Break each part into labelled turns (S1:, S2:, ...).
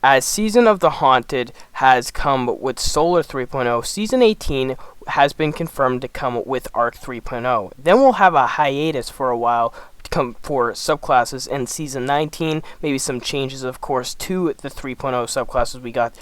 S1: as Season of the Haunted has come with Solar 3.0, Season 18 has been confirmed to come with Arc 3.0. Then we'll have a hiatus for a while for subclasses in Season 19, maybe some changes, of course, to the 3.0 subclasses we got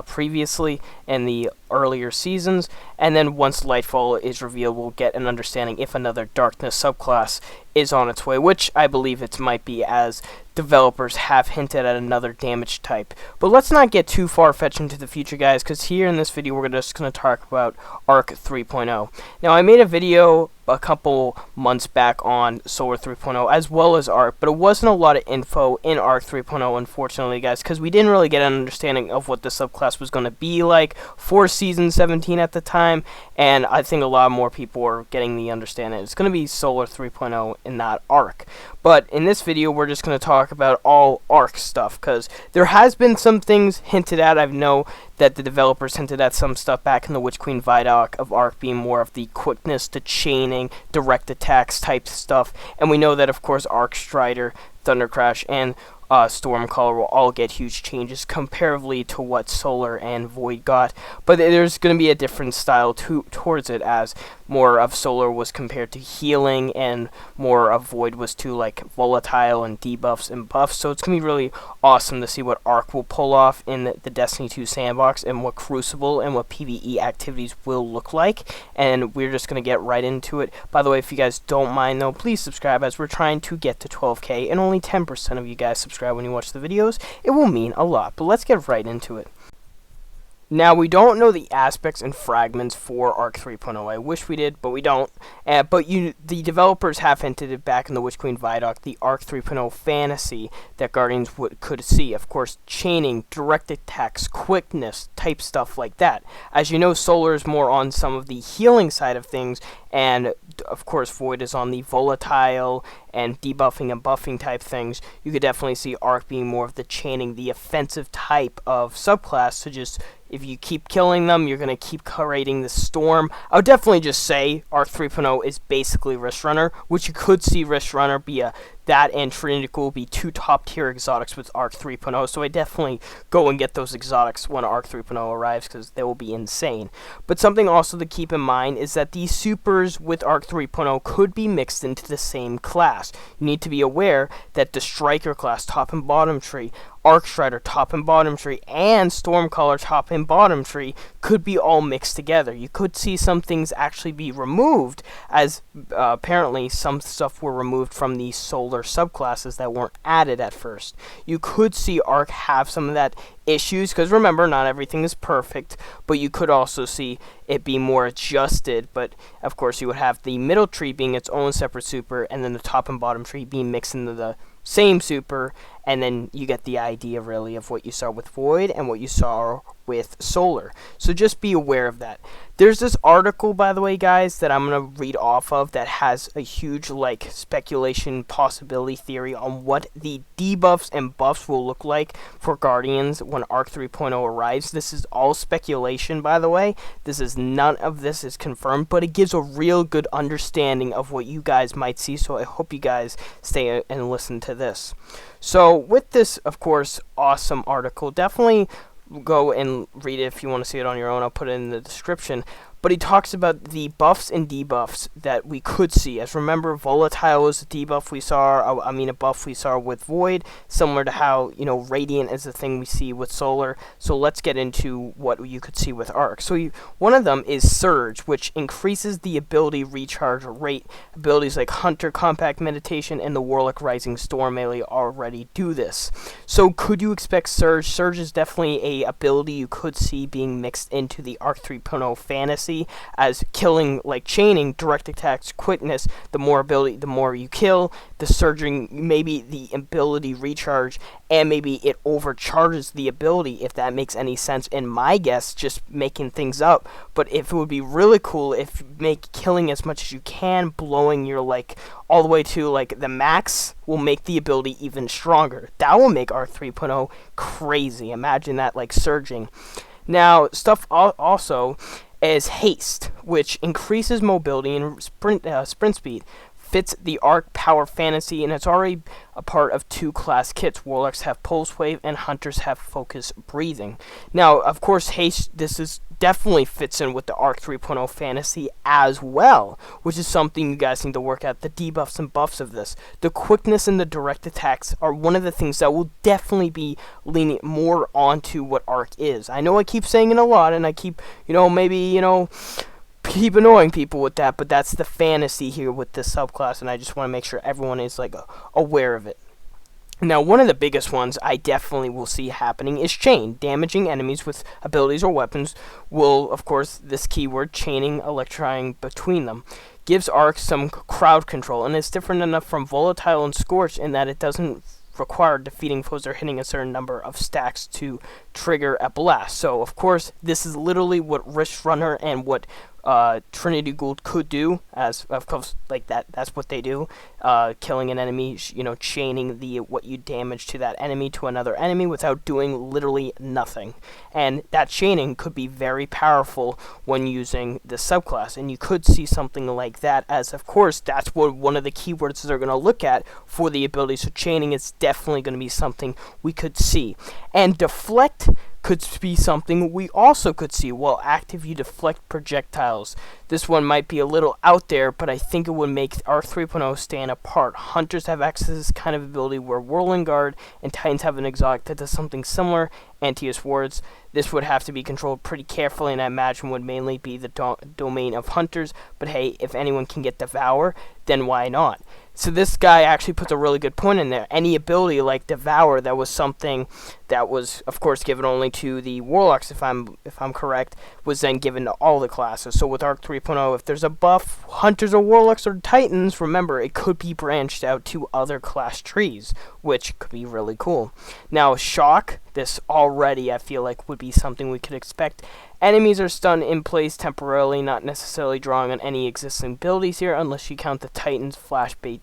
S1: previously in the earlier seasons, and then once Lightfall is revealed, we'll get an understanding if another Darkness subclass is on its way, which I believe it might be, as developers have hinted at another damage type. But let's not get too far-fetched into the future, guys, because here in this video we're just going to talk about Arc 3.0. Now, I made a video a couple months back on Solar 3.0 as well as Arc, but it wasn't a lot of info in Arc 3.0, unfortunately, guys, because we didn't really get an understanding of what the subclass was going to be like for Season 17 at the time, and I think a lot more people are getting the understanding. It's going to be Solar 3.0 and not Arc. But in this video, we're just going to talk about all Arc stuff, because there has been some things hinted at. I know that the developers hinted at some stuff back in the Witch Queen Vidoc of Arc being more of the quickness to chaining, direct attacks type stuff. And we know that, of course, Arc Strider, Thundercrash, and Stormcaller will all get huge changes comparatively to what Solar and Void got, but there's going to be a different style towards it, as more of Solar was compared to healing and more of Void was to like volatile and debuffs and buffs. So it's going to be really awesome to see what Arc will pull off in the Destiny 2 sandbox, and what Crucible and what PvE activities will look like, and we're just going to get right into it. By the way, if you guys don't mind though, please subscribe, as we're trying to get to 12k and only 10% of you guys subscribe when you watch the videos. It will mean a lot, but let's get right into it. Now, we don't know the aspects and fragments for Arc 3.0. I wish we did, but we don't. But the developers have hinted it back in the Witch Queen Vidoc, the Arc 3.0 fantasy that Guardians could see. Of course, chaining, direct attacks, quickness, type stuff like that. As you know, Solar is more on some of the healing side of things, and of course Void is on the volatile and debuffing and buffing type things. You could definitely see Arc being more of the chaining, the offensive type of subclass, so just if you keep killing them, you're going to keep creating the storm. I would definitely just say Arc 3.0 is basically Wrist Runner, which you could see Wrist Runner be that and Trinity will be two top-tier exotics with Arc 3.0, so I definitely go and get those exotics when Arc 3.0 arrives, because they will be insane. But something also to keep in mind is that these supers with Arc 3.0 could be mixed into the same class. You need to be aware that the Striker class, top and bottom tree, Arc Strider, top and bottom tree, and Stormcaller, top and bottom tree, could be all mixed together. You could see some things actually be removed, as apparently some stuff were removed from the Solar subclasses that weren't added at first. You could see Arc have some of that issues, because remember, not everything is perfect, but you could also see it be more adjusted. But of course, you would have the middle tree being its own separate super, and then the top and bottom tree being mixed into the same super, and then you get the idea really of what you saw with Void and what you saw with Solar. So just be aware of that. There's this article, by the way, guys, that I'm going to read off of that has a huge speculation possibility theory on what the debuffs and buffs will look like for Guardians when Arc 3.0 arrives. This is all speculation, by the way. None of this is confirmed, but it gives a real good understanding of what you guys might see, so I hope you guys stay and listen to this. So with this, of course, awesome article, definitely go and read it if you want to see it on your own. I'll put it in the description. But he talks about the buffs and debuffs that we could see. As remember, Volatile is a debuff we saw, a buff we saw with Void, similar to how, Radiant is the thing we see with Solar. So let's get into what you could see with Arc. So one of them is Surge, which increases the ability recharge rate. Abilities like Hunter, Compact Meditation, and the Warlock Rising Storm melee already do this. So could you expect Surge? Surge is definitely a ability you could see being mixed into the Arc 3.0 fantasy, as killing, like chaining, direct attacks, quickness. The more ability, the more you kill. The surging, maybe the ability recharge, and maybe it overcharges the ability, if that makes any sense. In my guess, just making things up. But if it would be really cool if you make killing as much as you can, blowing your all the way to the max, will make the ability even stronger. That will make Arc 3.0 crazy. Imagine that, surging. Now, stuff also is Haste, which increases mobility and sprint speed. fits the Arc Power Fantasy, and it's already a part of 2 class kits. Warlocks have Pulse Wave, and Hunters have Focus Breathing. Now, of course, Haste, this is definitely fits in with the Arc 3.0 Fantasy as well, which is something you guys need to work out, the debuffs and buffs of this. The quickness and the direct attacks are one of the things that will definitely be leaning more onto what Arc is. I know I keep saying it a lot, and I keep, keep annoying people with that, but that's the fantasy here with this subclass, and I just want to make sure everyone is aware of it. Now, one of the biggest ones I definitely will see happening is chain. Damaging enemies with abilities or weapons will, of course, this keyword, chaining, electrifying between them, gives Arc some crowd control, and it's different enough from Volatile and Scorch in that it doesn't require defeating foes or hitting a certain number of stacks to trigger a blast. So, of course, this is literally what Wrist Runner and what Trinity Gould could do, as of course, like that's what they do, killing an enemy, chaining what you damage to that enemy to another enemy without doing literally nothing. And that chaining could be very powerful when using the subclass, and you could see something like that, as of course that's what one of the keywords they're going to look at for the ability. So chaining is definitely going to be something we could see. And deflect could be something we also could see. While active, you deflect projectiles. This one might be a little out there, but I think it would make Arc 3.0 stand apart. Hunters have access to this kind of ability, where Whirling Guard and Titans have an exotic that does something similar. Antius Wards. This would have to be controlled pretty carefully, and I imagine would mainly be the domain of Hunters, but hey, if anyone can get Devour, then why not? So this guy actually puts a really good point in there. Any ability like Devour, that was something that was, of course, given only to the Warlocks, if I'm correct, was then given to all the classes. So with Arc 3.0, if there's a buff, Hunters or Warlocks or Titans, remember, it could be branched out to other class trees, which could be really cool. Now, Shock, this already I feel like would be something we could expect. Enemies are stunned in place temporarily, not necessarily drawing on any existing abilities here, unless you count the Titan's Flashbang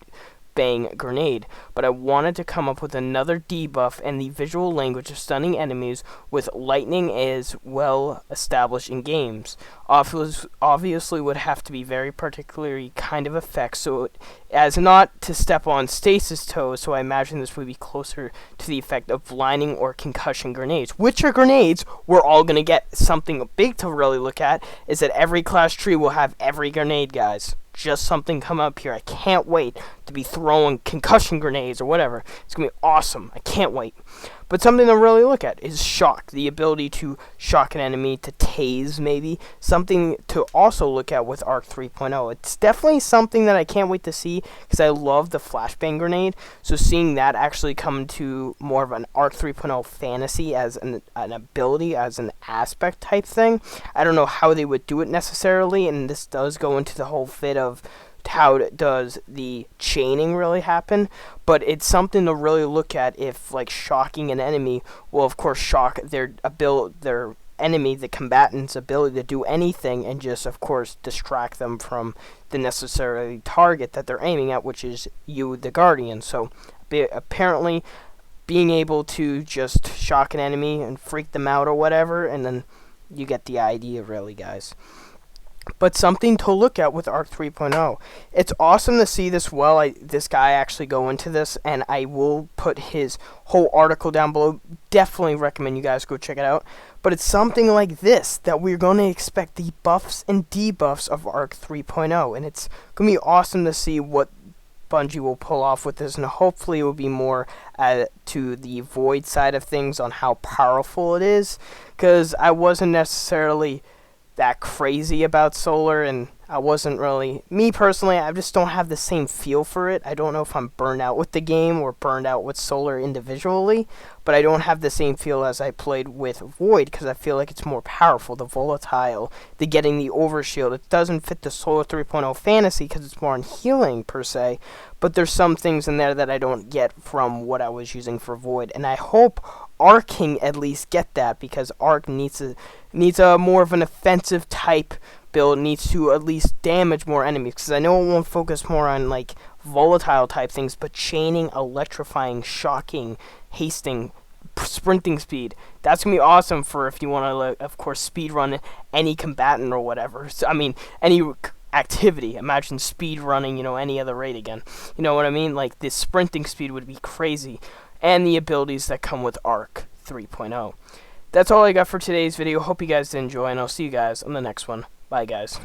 S1: Grenade. But I wanted to come up with another debuff, and the visual language of stunning enemies with lightning is well established in games. Obviously would have to be very particularly kind of effects, so as not to step on Stasis' toes, so I imagine this would be closer to the effect of blinding or concussion grenades. Which are grenades we're all going to get. Something big to really look at is that every class tree will have every grenade, guys. Just something come up here. I can't wait to be throwing concussion grenades or whatever. It's going to be awesome. I can't wait. But something to really look at is Shock, the ability to shock an enemy, to tase maybe. Something to also look at with Arc 3.0. It's definitely something that I can't wait to see, because I love the Flashbang Grenade. So seeing that actually come to more of an Arc 3.0 fantasy as an ability, as an aspect type thing. I don't know how they would do it necessarily, and this does go into the whole fit of how does the chaining really happen, but it's something to really look at. If like shocking an enemy will of course shock their enemy, the combatant's ability to do anything, and just of course distract them from the necessary target that they're aiming at, which is you, the Guardian. So apparently being able to just shock an enemy and freak them out or whatever, and then you get the idea really, guys. But something to look at with Arc 3.0. It's awesome to see this this guy actually go into this, and I will put his whole article down below. Definitely recommend you guys go check it out. But it's something like this that we're going to expect the buffs and debuffs of Arc 3.0, and it's going to be awesome to see what Bungie will pull off with this, and hopefully it will be more to the Void side of things on how powerful it is, because I wasn't necessarily that crazy about Solar, and I wasn't really, me personally, I just don't have the same feel for it. I don't know if I'm burned out with the game or burned out with Solar individually, but I don't have the same feel as I played with Void, because I feel like it's more powerful. The Volatile, the getting the Overshield, it doesn't fit the Solar 3.0 fantasy because it's more on healing per se, but there's some things in there that I don't get from what I was using for Void, and I hope Arc can at least get that, because Arc needs a more of an offensive type build, needs to at least damage more enemies, because I know it won't focus more on like volatile type things, but chaining, electrifying, shocking, hasting, sprinting speed, that's gonna be awesome for if you want to, of course, speed run any combatant or whatever. So, I mean, any activity. Imagine speed running, any other rate again. You know what I mean? Like, this sprinting speed would be crazy. And the abilities that come with Arc 3.0. That's all I got for today's video. Hope you guys did enjoy, and I'll see you guys on the next one. Bye, guys.